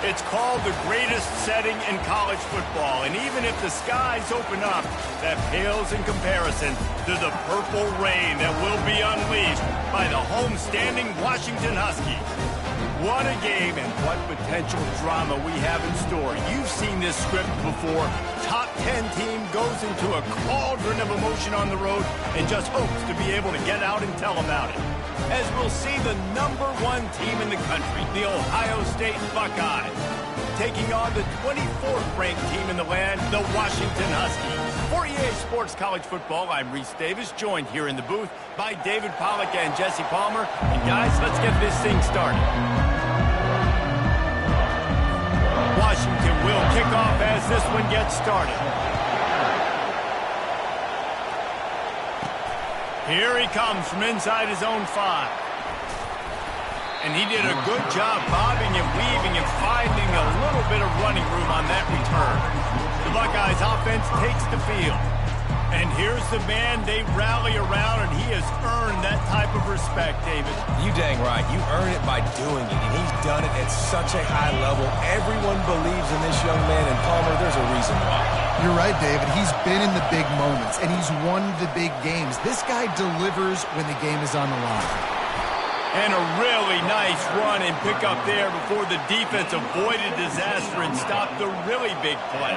It's called the greatest setting in college football, and even if the skies open up, that pales in comparison to the purple rain that will be unleashed by the homestanding Washington Huskies. What a game and what potential drama we have in store. You've seen this script before. Top 10 team goes into a cauldron of emotion on the road and just hopes to be able to get out and tell about it. As we'll see the #1 team in the country, the Ohio State Buckeyes, taking on the 24th ranked team in the land, the Washington Huskies. For EA Sports College Football, I'm Reese Davis, joined here in the booth by David Pollack and Jesse Palmer. And guys, let's get this thing started. Washington will kick off as this one gets started. Here he comes from inside his own 5. And he did a good job bobbing and weaving and finding a little bit of running room on that return. The Buckeyes offense takes the field. And here's the man they rally around, and he has earned that type of respect, David. You dang right. You earn it by doing it, and he's done it at such a high level. Everyone believes in this young man, and Palmer, there's a reason why. You're right, David. He's been in the big moments, and he's won the big games. This guy delivers when the game is on the line. And a really nice run and pick up there before the defense avoided disaster and stopped the really big play.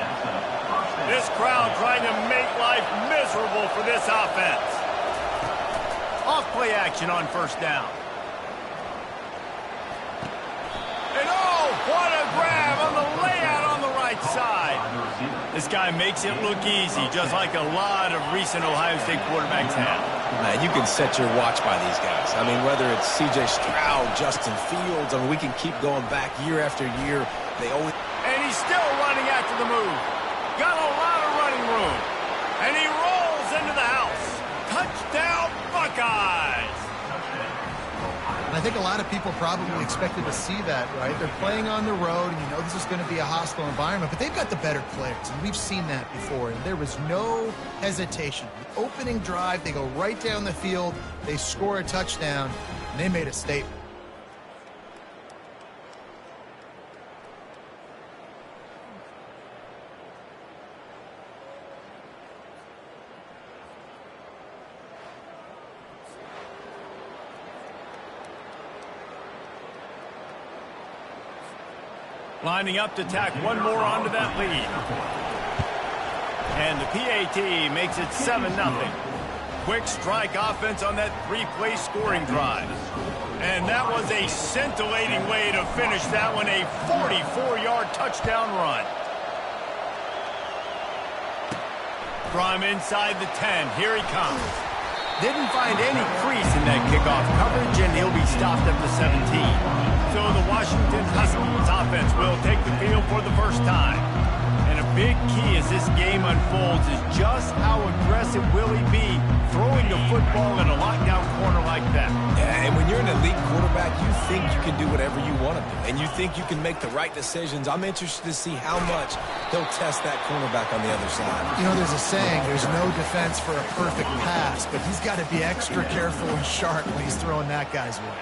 This crowd trying to make life miserable for this offense. Off-play action on first down. And oh, what a grab on the layout on the right side. This guy makes it look easy, just like a lot of recent Ohio State quarterbacks have. Man, you can set your watch by these guys. I mean, whether it's C.J. Stroud, Justin Fields, I mean, we can keep going back year after year. They always... And he's still running after the move. Got a lot of running room. And he rolls into the house. Touchdown, Buckeyes! I think a lot of people probably expected to see that, right? They're playing on the road, and you know this is going to be a hostile environment, but they've got the better players, and we've seen that before, and there was no hesitation. The opening drive, they go right down the field, they score a touchdown, and they made a statement. Lining up to tack one more onto that lead. And the PAT makes it 7-0. Quick strike offense on that 3-play scoring drive. And that was a scintillating way to finish that one, a 44-yard touchdown run. From inside the 10, here he comes. Didn't find any crease in that kickoff coverage, and he'll be stopped at the 17. So the Washington Huskies offense will take the field for the first time. And a big key as this game unfolds is just how aggressive will he be throwing the football in a lockdown corner like that. Yeah, and when you're an elite quarterback, you think you can do whatever you want to do. And you think you can make the right decisions. I'm interested to see how much he'll test that cornerback on the other side. You know, there's a saying, there's no defense for a perfect pass, but he's got to be extra careful and sharp when he's throwing that guy's way.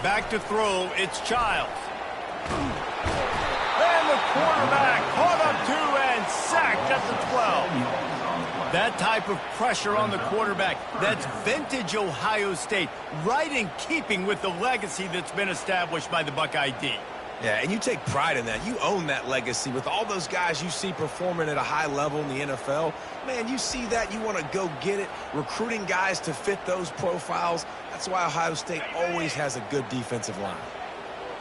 Back to throw, it's Childs. And the quarterback caught up 2 and sacked at the 12. That type of pressure on the quarterback, that's vintage Ohio State, right in keeping with the legacy that's been established by the Buckeye D. Yeah, and you take pride in that. You own that legacy with all those guys you see performing at a high level in the NFL. Man, you see that, you want to go get it. Recruiting guys to fit those profiles. That's why Ohio State always has a good defensive line.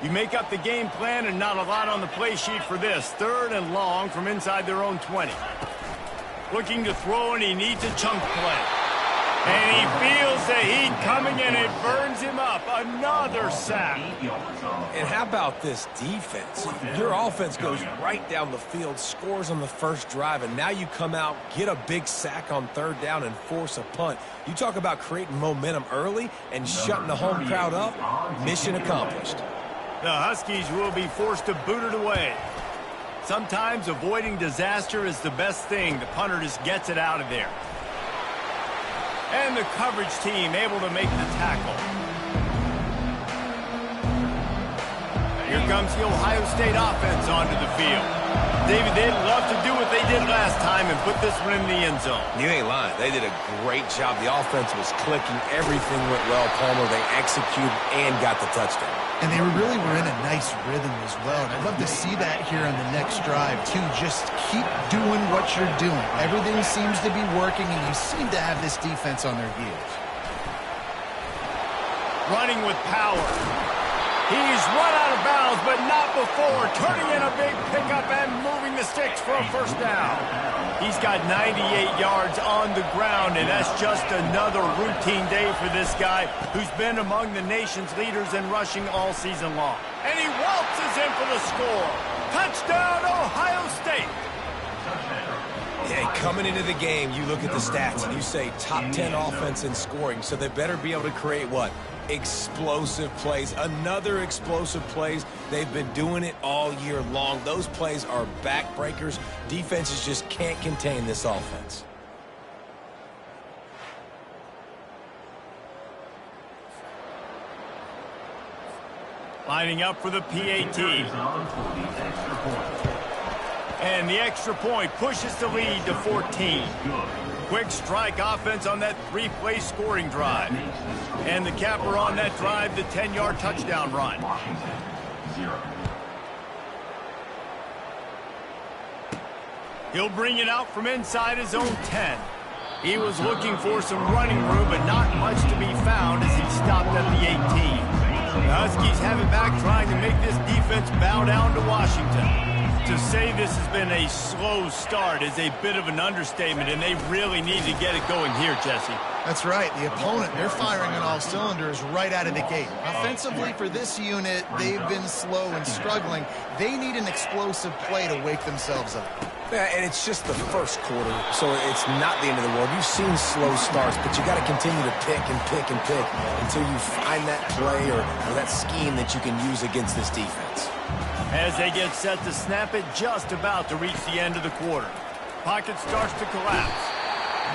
You make up the game plan and not a lot on the play sheet for this. 3rd and long from inside their own 20. Looking to throw, and he needs a chunk play. And he feels the heat coming, and it burns him up. Another sack. And how about this defense? Your offense goes right down the field, scores on the first drive, and now you come out, get a big sack on 3rd down, and force a punt. You talk about creating momentum early and shutting the home crowd up. Mission accomplished. The Huskies will be forced to boot it away. Sometimes avoiding disaster is the best thing. The punter just gets it out of there. And the coverage team able to make the tackle. Here comes the Ohio State offense onto the field. David, they'd love to do what they did last time and put this one in the end zone. You ain't lying. They did a great job. The offense was clicking. Everything went well, Palmer. They executed and got the touchdown. And they really were in a nice rhythm as well. And I'd love to see that here on the next drive, too. Just keep doing what you're doing. Everything seems to be working, and you seem to have this defense on their heels. Running with power. He's run out of bounds, but not before. Turning in a big pickup and moving the sticks for a first down. He's got 98 yards on the ground, and that's just another routine day for this guy who's been among the nation's leaders in rushing all season long. And he waltzes in for the score. Touchdown, Ohio State. Yeah, coming into the game, you look at the stats and you say top 10 offense in scoring, so they better be able to create what? Explosive plays. Another explosive plays. They've been doing it all year long. Those plays are backbreakers. Defenses just can't contain this offense. Lining up for the PAT. And the extra point pushes the lead to 14. Quick strike offense on that three-play scoring drive. And the capper on that drive, the 10-yard touchdown run. He'll bring it out from inside his own 10. He was looking for some running room, but not much to be found as he stopped at the 18. The Huskies have it back, trying to make this defense bow down to Washington. To say this has been a slow start is a bit of an understatement, and they really need to get it going here, Jesse. That's right. The opponent, they're firing on all cylinders right out of the gate. Offensively for this unit, they've been slow and struggling. They need an explosive play to wake themselves up. Yeah, and it's just the first quarter, so it's not the end of the world. You've seen slow starts, but you got to continue to pick and pick and pick until you find that play or that scheme that you can use against this defense. As they get set to snap it, just about to reach the end of the quarter. Pocket starts to collapse.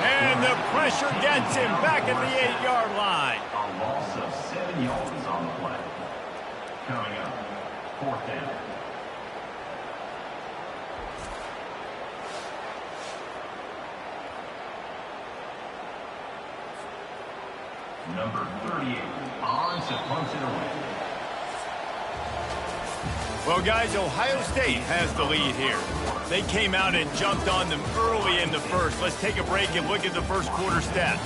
And the pressure gets him back at the 8-yard line. A loss of 7 yards on the play. Coming up, fourth down. Number 38, on to punt it away. Well, guys, Ohio State has the lead here. They came out and jumped on them early in the first. Let's take a break and look at the first quarter stats.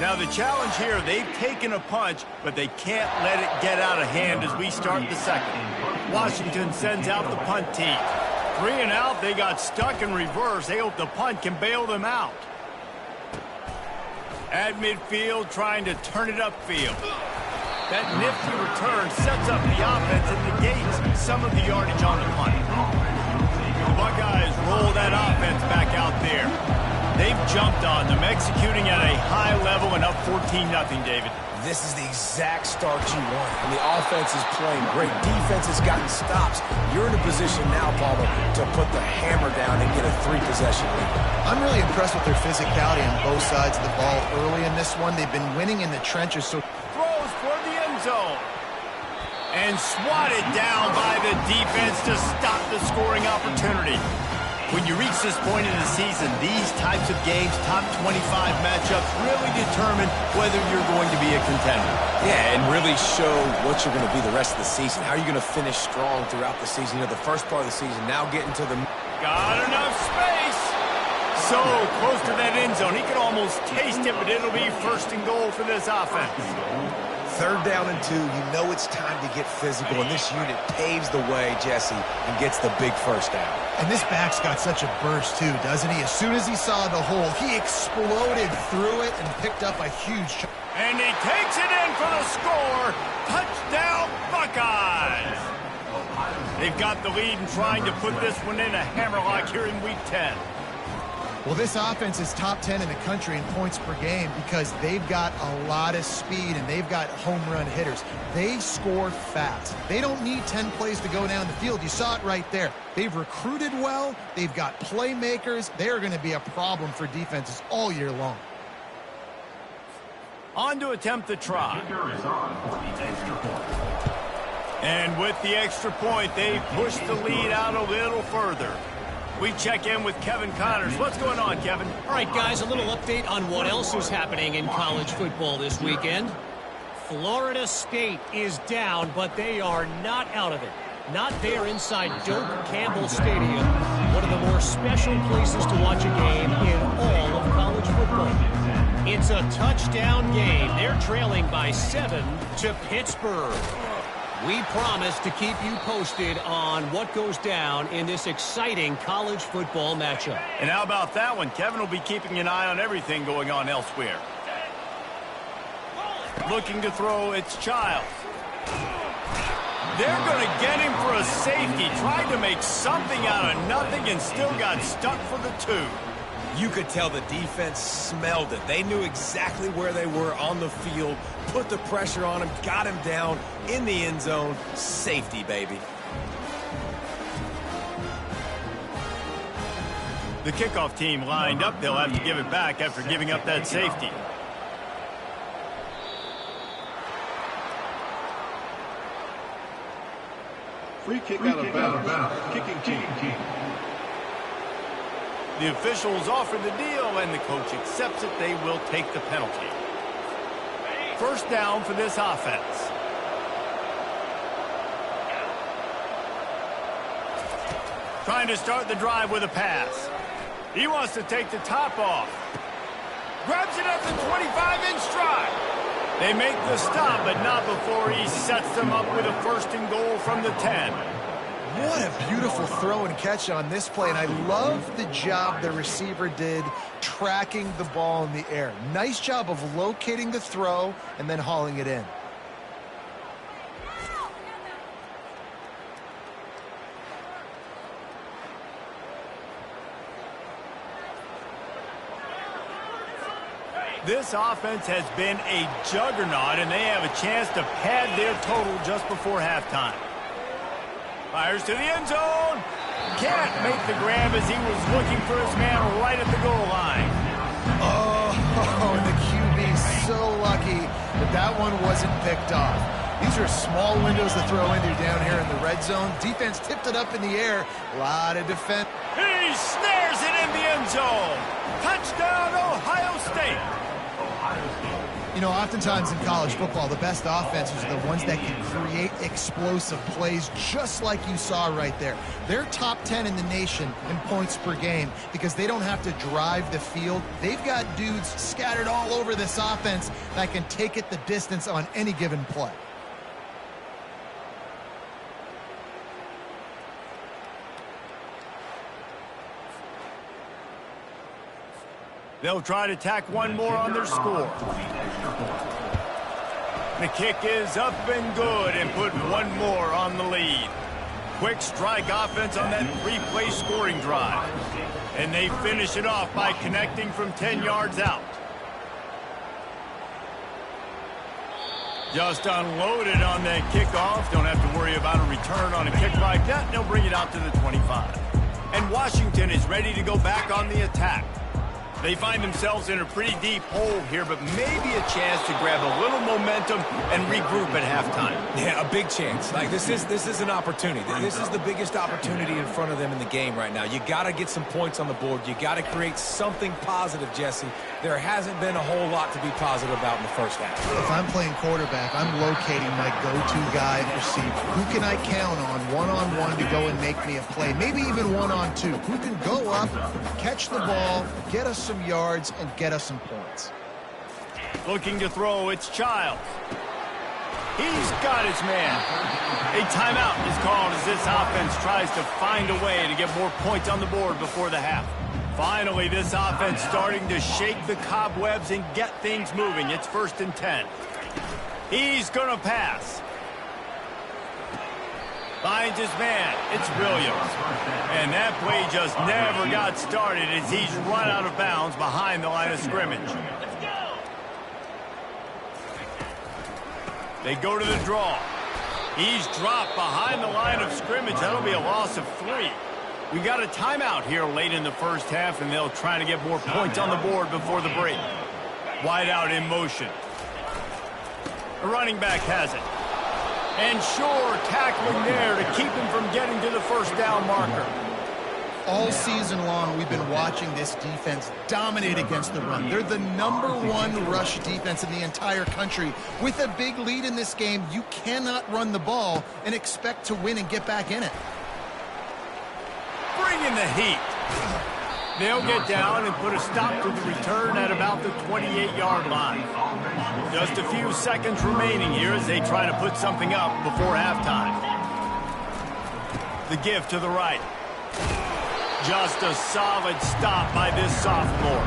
Now, the challenge here, they've taken a punch, but they can't let it get out of hand as we start the second. Washington sends out the punt team. 3 and out, they got stuck in reverse. They hope the punt can bail them out. At midfield, trying to turn it upfield. That nifty return sets up the offense and negates some of the yardage on the punt. The Buckeyes roll that offense back out there. They've jumped on them, executing at a high level and up 14-0, David. This is the exact start you want. And the offense is playing great. Defense has gotten stops. You're in a position now, Palmer, to put the hammer down and get a 3-possession lead. I'm really impressed with their physicality on both sides of the ball early in this one. They've been winning in the trenches. So throws toward the end zone. And swatted down by the defense to stop the scoring opportunity. When you reach this point in the season, these types of games, top 25 matchups, really determine whether you're going to be a contender. Yeah, and really show what you're going to be the rest of the season. How are you going to finish strong throughout the season? You know, the first part of the season, now getting to the... Got enough space. So close to that end zone. He could almost taste it, but it'll be first and goal for this offense. 3rd down and 2, you know it's time to get physical, and this unit paves the way, Jesse, and gets the big first down. And this back's got such a burst, too, doesn't he? As soon as he saw the hole, he exploded through it and picked up a huge... And he takes it in for the score. Touchdown, Buckeyes! They've got the lead and trying to put this one in a hammerlock here in Week 10. Well, this offense is top 10 in the country in points per game because they've got a lot of speed and they've got home run hitters. They score fast. They don't need 10 plays to go down the field. You saw it right there. They've recruited well. They've got playmakers. They are going to be a problem for defenses all year long. On to attempt the try. Kicker is on for the extra point. And with the extra point, they push the lead out a little further. We check in with Kevin Connors. What's going on, Kevin? All right, guys, a little update on what else is happening in college football this weekend. Florida State is down, but they are not out of it. Not there inside Doak Campbell Stadium, one of the more special places to watch a game in all of college football. It's a touchdown game. They're trailing by 7 to Pittsburgh. We promise to keep you posted on what goes down in this exciting college football matchup. And how about that one? Kevin will be keeping an eye on everything going on elsewhere. Looking to throw, it's Childs. They're going to get him for a safety. Tried to make something out of nothing and still got stuck for the 2. You could tell the defense smelled it. They knew exactly where they were on the field, put the pressure on him, got him down in the end zone. Safety, baby. The kickoff team lined up. They'll have to give it back after giving up that safety. Free kick out of bounds. Kicking team. The officials offer the deal, and the coach accepts it. They will take the penalty. First down for this offense. Trying to start the drive with a pass. He wants to take the top off. Grabs it at the 25-inch stride. They make the stop, but not before he sets them up with a first and goal from the 10. What a beautiful throw and catch on this play, and I love the job the receiver did tracking the ball in the air. Nice job of locating the throw and then hauling it in. This offense has been a juggernaut, and they have a chance to pad their total just before halftime. Fires to the end zone. Can't make the grab as he was looking for his man right at the goal line. Oh, the QB's so lucky that that one wasn't picked off. These are small windows to throw into down here in the red zone. Defense tipped it up in the air. A lot of defense. He snares it in the end zone. Touchdown, Ohio State. You know, oftentimes in college football, the best offenses are the ones that can create explosive plays, just like you saw right there. They're top 10 in the nation in points per game because they don't have to drive the field. They've got dudes scattered all over this offense that can take it the distance on any given play. They'll try to tack one more on their score. The kick is up and good and put one more on the lead. Quick strike offense on that 3-play scoring drive. And they finish it off by connecting from 10 yards out. Just unloaded on that kickoff. Don't have to worry about a return on a kick like that. They'll bring it out to the 25. And Washington is ready to go back on the attack. They find themselves in a pretty deep hole here, but maybe a chance to grab a little momentum and regroup at halftime. Yeah, a big chance. Like this is an opportunity. This is the biggest opportunity in front of them in the game right now. You got to get some points on the board. You got to create something positive, Jesse. There hasn't been a whole lot to be positive about in the first half. If I'm playing quarterback, I'm locating my go-to guy at receiver. Who can I count on one-on-one to go and make me a play? Maybe even one-on-two. Who can go up, catch the ball, get us some yards, and get us some points. Looking to throw, it's Childs. He's got his man. A timeout is called as this offense tries to find a way to get more points on the board before the half. Finally, this offense starting to shake the cobwebs and get things moving. It's 1st and 10. He's going to pass. Finds his man. It's Williams. And that play just never got started as he's run out of bounds behind the line of scrimmage. They go to the draw. He's dropped behind the line of scrimmage. That'll be a loss of 3. We got a timeout here late in the first half, and they'll try to get more points on the board before the break. Wide out in motion. The running back has it. And sure, tackling there to keep him from getting to the first down marker. All season long, we've been watching this defense dominate against the run. They're the #1 rush defense in the entire country. With a big lead in this game, you cannot run the ball and expect to win and get back in it. Bring in the heat. They'll get down and put a stop to the return at about the 28-yard line. Just a few seconds remaining here as they try to put something up before halftime. The give to the right. Just a solid stop by this sophomore.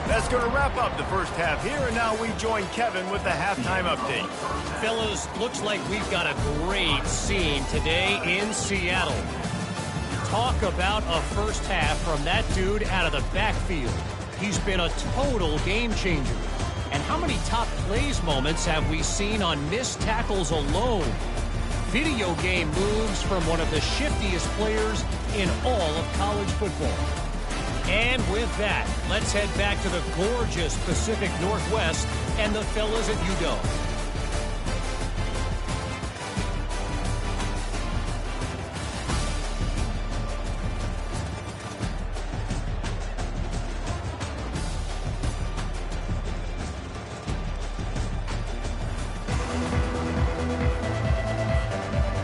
That's going to wrap up the first half here, and now we join Kevin with the halftime update. Fellas, looks like we've got a great scene today in Seattle. Talk about a first half from that dude out of the backfield. He's been a total game changer. And how many top plays moments have we seen on missed tackles alone? Video game moves from one of the shiftiest players in all of college football. And with that, let's head back to the gorgeous Pacific Northwest and the fellas at UW.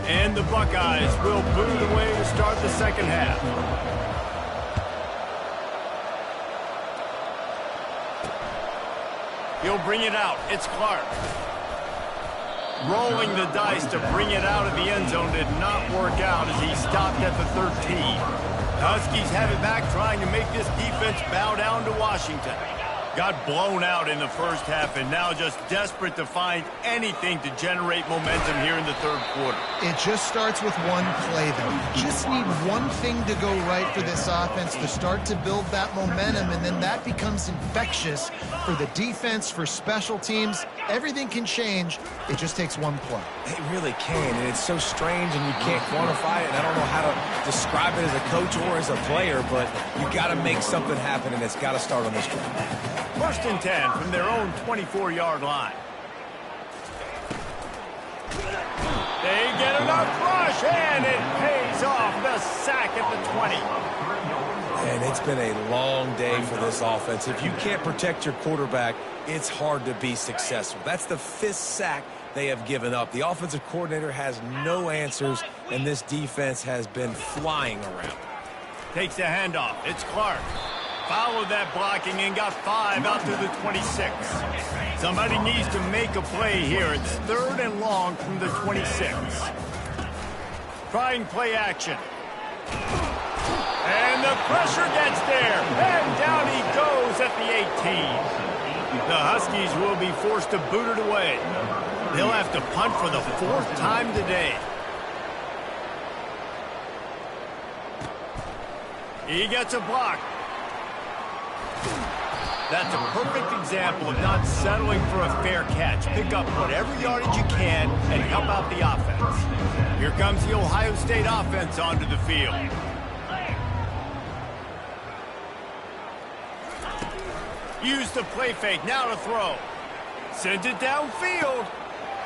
And the Buckeyes will boot it away to start the second half. He'll bring it out. It's Clark. Rolling the dice to bring it out of the end zone did not work out as he stopped at the 13. Huskies have it back, trying to make this defense bow down to Washington. Got blown out in the first half and now just desperate to find anything to generate momentum here in the third quarter. It just starts with one play, though. You just need one thing to go right for this offense to start to build that momentum, and then that becomes infectious for the defense, for special teams. Everything can change. It just takes one play. It really can, and it's so strange, and you can't quantify it. And I don't know how to describe it as a coach or as a player, but you got to make something happen, and it's got to start on this drive. First and 10 from their own 24-yard line. They get enough rush, and it pays off. The sack at the 20. And it's been a long day for this offense. If you can't protect your quarterback, it's hard to be successful. That's the 5th sack they have given up. The offensive coordinator has no answers, and this defense has been flying around. Takes the handoff. It's Clark. Followed that blocking and got 5 out to the 26. Somebody needs to make a play here. It's 3rd and long from the 26. Trying play action. And the pressure gets there. And down he goes at the 18. The Huskies will be forced to boot it away. They'll have to punt for the 4th time today. He gets a block. That's a perfect example of not settling for a fair catch. Pick up whatever yardage you can and help out the offense. Here comes the Ohio State offense onto the field. Use the play fake, now to throw. Sends it downfield.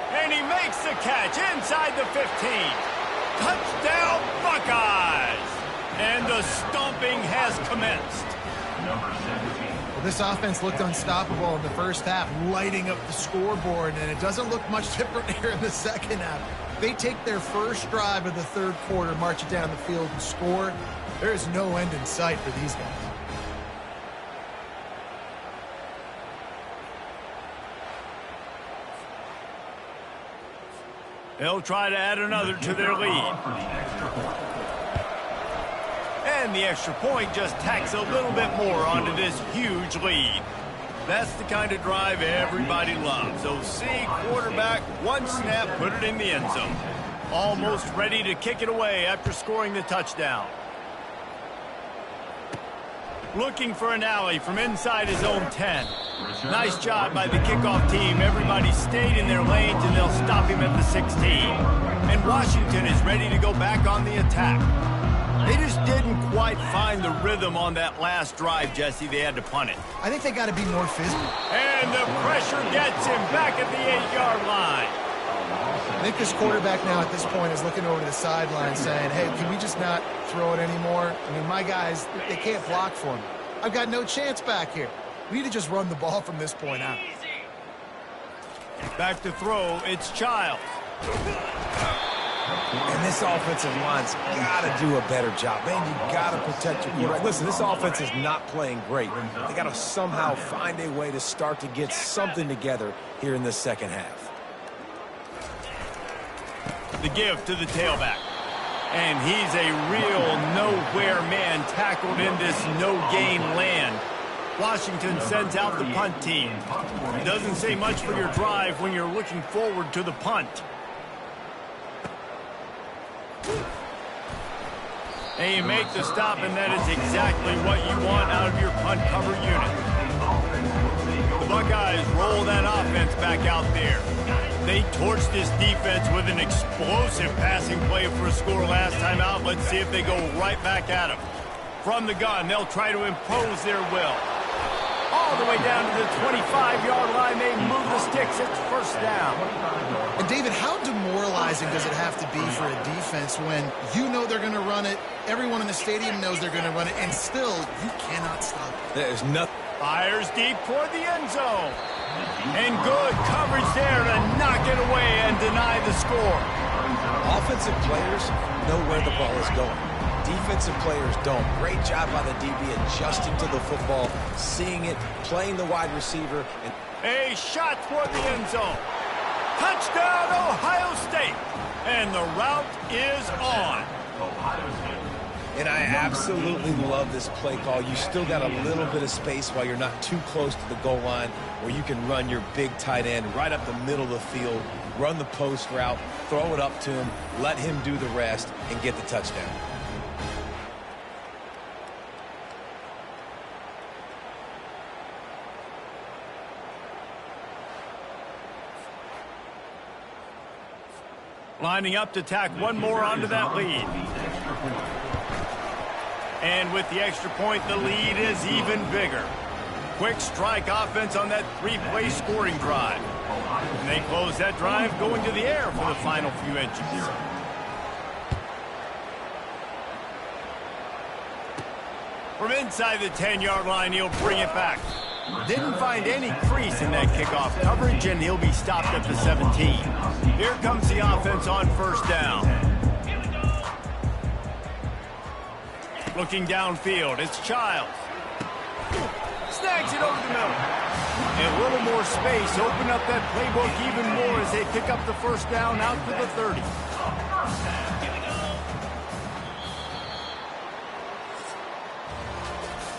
And he makes the catch inside the 15. Touchdown, Buckeyes! And the stomping has commenced. Well, this offense looked unstoppable in the first half, lighting up the scoreboard, and it doesn't look much different here in the second half. They take their first drive of the third quarter, march it down the field, and score. There is no end in sight for these guys. They'll try to add another to their lead. And the extra point just tacks a little bit more onto this huge lead. That's the kind of drive everybody loves. OC quarterback, one snap, put it in the end zone. Almost ready to kick it away after scoring the touchdown. Looking for an alley from inside his own 10. Nice job by the kickoff team. Everybody stayed in their lanes, and they'll stop him at the 16. And Washington is ready to go back on the attack. They just didn't quite find the rhythm on that last drive, Jesse. They had to punt it. I think they got to be more physical. And the pressure gets him back at the 8-yard line. I think this quarterback now at this point is looking over to the sideline saying, hey, can we just not throw it anymore? I mean, my guys, they can't block for me. I've got no chance back here. We need to just run the ball from this point out. Back to throw, it's Childs. And this offensive line's got to do a better job. Man, you got to protect your quarterback. Listen, this offense is not playing great. They got to somehow find a way to start to get something together here in the second half. The give to the tailback. And he's a real nowhere man tackled in this no-gain land. Washington sends out the punt team. It doesn't say much for your drive when you're looking forward to the punt. And you make the stop, and that is exactly what you want out of your punt cover unit. The Buckeyes roll that offense back out there. They torched this defense with an explosive passing play for a score last time out. Let's see if they go right back at them. From the gun, they'll try to impose their will. All the way down to the 25-yard line, they move the sticks. It's first down. And, David, how demoralizing does it have to be for a defense when you know they're going to run it, everyone in the stadium knows they're going to run it, and still you cannot stop it? There's nothing. Fires deep toward the end zone. And good coverage there to knock it away and deny the score. Offensive players know where the ball is going. Defensive players don't. Great job by the DB adjusting to the football, seeing it, playing the wide receiver. And a shot toward the end zone. Touchdown, Ohio State. And the route is on. And I absolutely love this play call. You still got a little bit of space while you're not too close to the goal line where you can run your big tight end right up the middle of the field, run the post route, throw it up to him, let him do the rest, and get the touchdown. Lining up to tack one more onto that lead. And with the extra point, the lead is even bigger. Quick strike offense on that three-play scoring drive. And they close that drive going to the air for the final few inches. From inside the 10-yard line, he'll bring it back. Didn't find any crease in that kickoff coverage, and he'll be stopped at the 17. Here comes the offense on first down. Looking downfield, it's Childs. Snags it over the middle. And a little more space, open up that playbook even more as they pick up the first down out to the 30.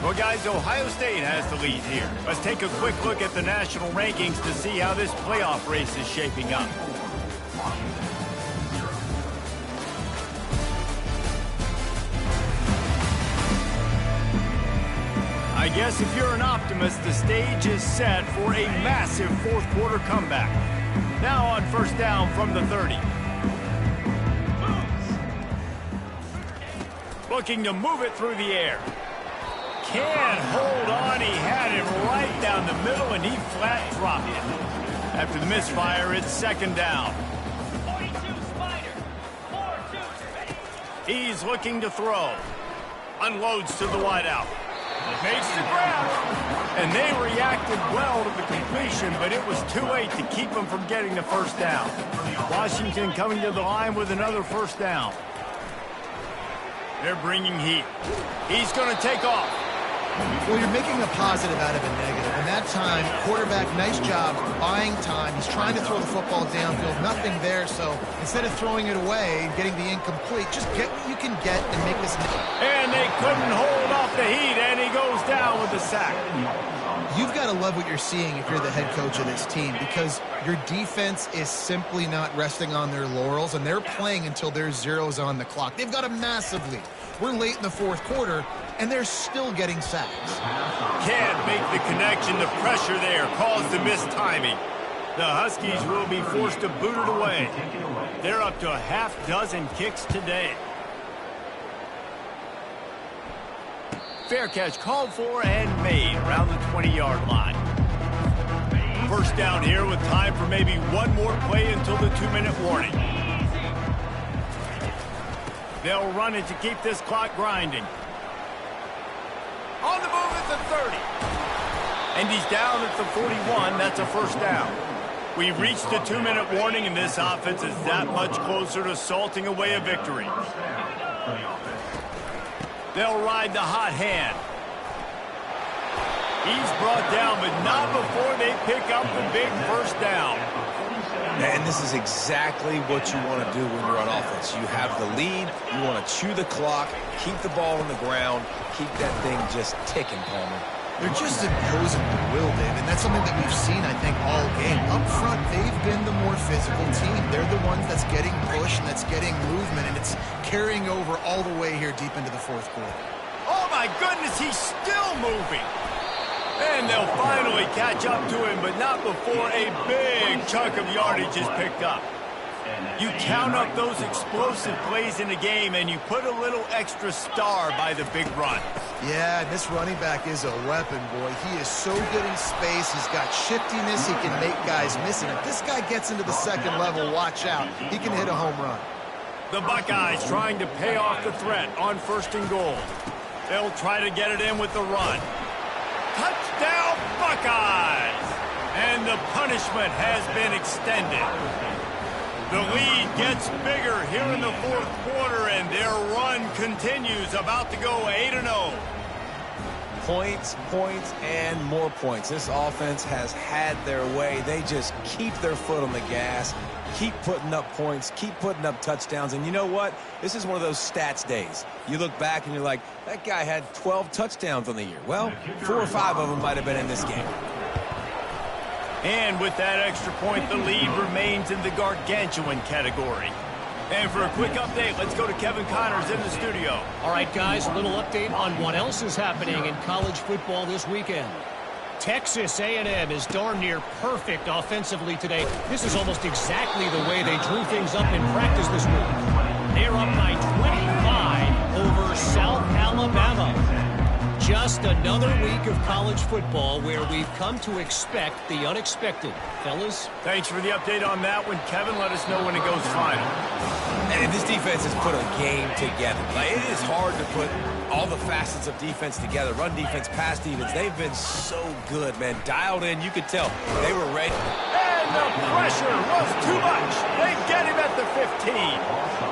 Well, guys, Ohio State has the lead here. Let's take a quick look at the national rankings to see how this playoff race is shaping up. I guess if you're an optimist, the stage is set for a massive fourth-quarter comeback. Now on first down from the 30. Looking to move it through the air. Can't hold on. He had it right down the middle, and he flat dropped it. After the misfire, it's second down. 42 Spider. 4-2. He's looking to throw. Unloads to the wideout. Makes the grab. And they reacted well to the completion, but it was too late to keep them from getting the first down. Washington coming to the line with another first down. They're bringing heat. He's going to take off. Well, you're making a positive out of a negative. And that time, quarterback, nice job buying time. He's trying to throw the football downfield. Nothing there, so instead of throwing it away and getting the incomplete, just get what you can get and make this. And they couldn't hold off the heat, and he goes down with the sack. You've got to love what you're seeing if you're the head coach of this team, because your defense is simply not resting on their laurels, and they're playing until there's zeros on the clock. They've got a massive lead. We're late in the fourth quarter, and they're still getting sacks. Can't make the connection. The pressure there caused the missed timing. The Huskies will be forced to boot it away. They're up to a half dozen kicks today. Fair catch called for and made around the 20-yard line. First down here with time for maybe one more play until the 2-minute warning. They'll run it to keep this clock grinding. On the move at the 30. And he's down at the 41. That's a first down. We've reached the 2-minute warning, and this offense is that much closer to salting away a victory. They'll ride the hot hand. He's brought down, but not before they pick up the big first down. And this is exactly what you want to do when you're on offense. You have the lead, you want to chew the clock, keep the ball on the ground, keep that thing just ticking, Palmer. They're just imposing the will, Dave, and that's something that we've seen, I think, all game. Up front, they've been the more physical team. They're the ones that's getting push and that's getting movement, and it's carrying over all the way here deep into the fourth quarter. Oh, my goodness, he's still moving. And they'll finally catch up to him, but not before a big chunk of yardage is picked up. You count up those explosive plays in the game, and you put a little extra star by the big run. Yeah, this running back is a weapon, boy. He is so good in space. He's got shiftiness. He can make guys miss. And if this guy gets into the second level, watch out. He can hit a home run. The Buckeyes trying to pay off the threat on 1st and goal. They'll try to get it in with the run. Touchdown, Buckeyes! And the punishment has been extended. The lead gets bigger here in the fourth quarter, and their run continues, about to go 8-0. Points, points, and more points. This offense has had their way. They just keep their foot on the gas, keep putting up points, keep putting up touchdowns. And you know what? This is one of those stats days. You look back and you're like, that guy had 12 touchdowns on the year. Well, 4 or 5 of them might have been in this game. And with that extra point, the lead remains in the gargantuan category. And for a quick update, let's go to Kevin Connors in the studio. All right, guys, a little update on what else is happening in college football this weekend. Texas A&M is darn near perfect offensively today. This is almost exactly the way they drew things up in practice this week. They're up by 25 over South Alabama. Just another week of college football where we've come to expect the unexpected. Fellas? Thanks for the update on that one, Kevin. Let us know when it goes final. And this defense has put a game together. Like, it is hard to put all the facets of defense together. Run defense, pass defense. They've been so good, man. Dialed in. You could tell they were ready. And the pressure was too much. They get him at the 15.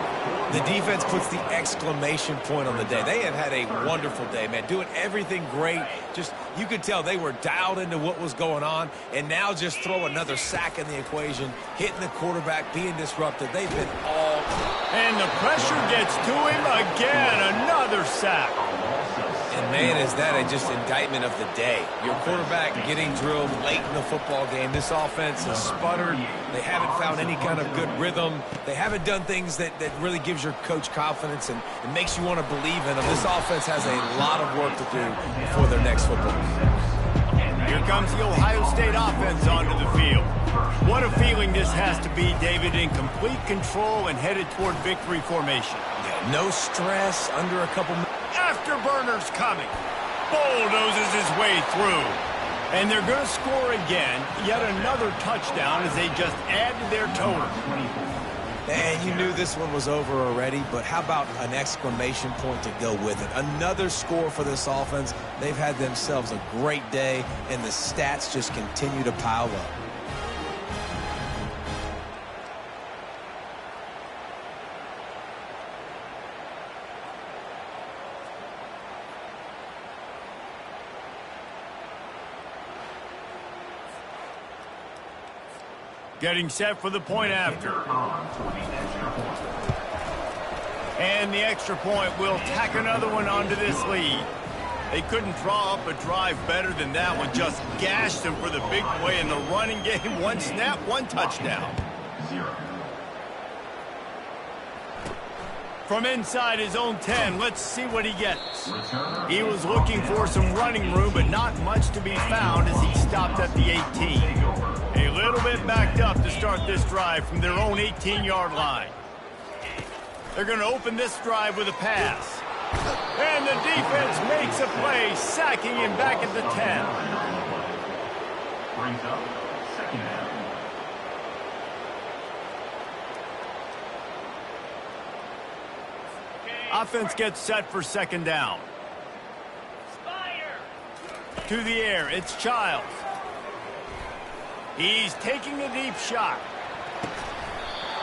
The defense puts the exclamation point on the day. They have had a wonderful day, man. Doing everything great. Just, you could tell they were dialed into what was going on. And now just throw another sack in the equation. Hitting the quarterback, being disruptive. They've been all... And the pressure gets to him again. Another sack. And, man, is that just indictment of the day. Your quarterback getting drilled late in the football game. This offense has sputtered. They haven't found any kind of good rhythm. They haven't done things that really gives your coach confidence and makes you want to believe in them. This offense has a lot of work to do before their next football game. Here comes the Ohio State offense onto the field. What a feeling this has to be, David, in complete control and headed toward victory formation. Yeah, no stress, under a couple minutes. Afterburners coming. Bulldozes his way through. And they're going to score again. Yet another touchdown as they just add to their total. And you knew this one was over already, but how about an exclamation point to go with it? Another score for this offense. They've had themselves a great day, and the stats just continue to pile up. Getting set for the point after. And the extra point will tack another one onto this lead. They couldn't draw up a drive better than that one. Just gashed them for the big play in the running game. One snap, one touchdown. From inside his own 10, let's see what he gets. He was looking for some running room, but not much to be found as he stopped at the 18. A little bit backed up to start this drive from their own 18-yard line. They're going to open this drive with a pass. And the defense makes a play, sacking him back at the 10. Brings up second down. Offense gets set for second down. To the air, it's Childs. He's taking a deep shot.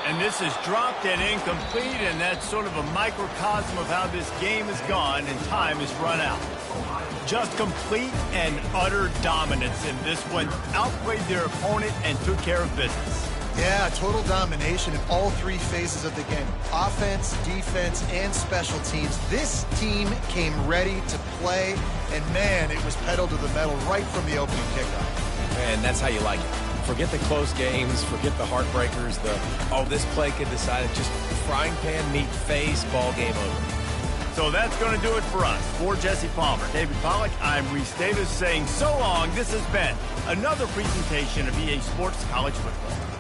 And this is dropped and incomplete, and that's sort of a microcosm of how this game has gone, and time has run out. Just complete and utter dominance in this one. Outplayed their opponent and took care of business. Yeah, total domination in all three phases of the game. Offense, defense, and special teams. This team came ready to play, and man, it was pedal to the metal right from the opening kickoff. And that's how you like it. Forget the close games, forget the heartbreakers, this play could decide it. Just frying pan meet face, ball game over. So that's going to do it for us. For Jesse Palmer, David Pollack, I'm Reese Davis saying so long. This has been another presentation of EA Sports College Football.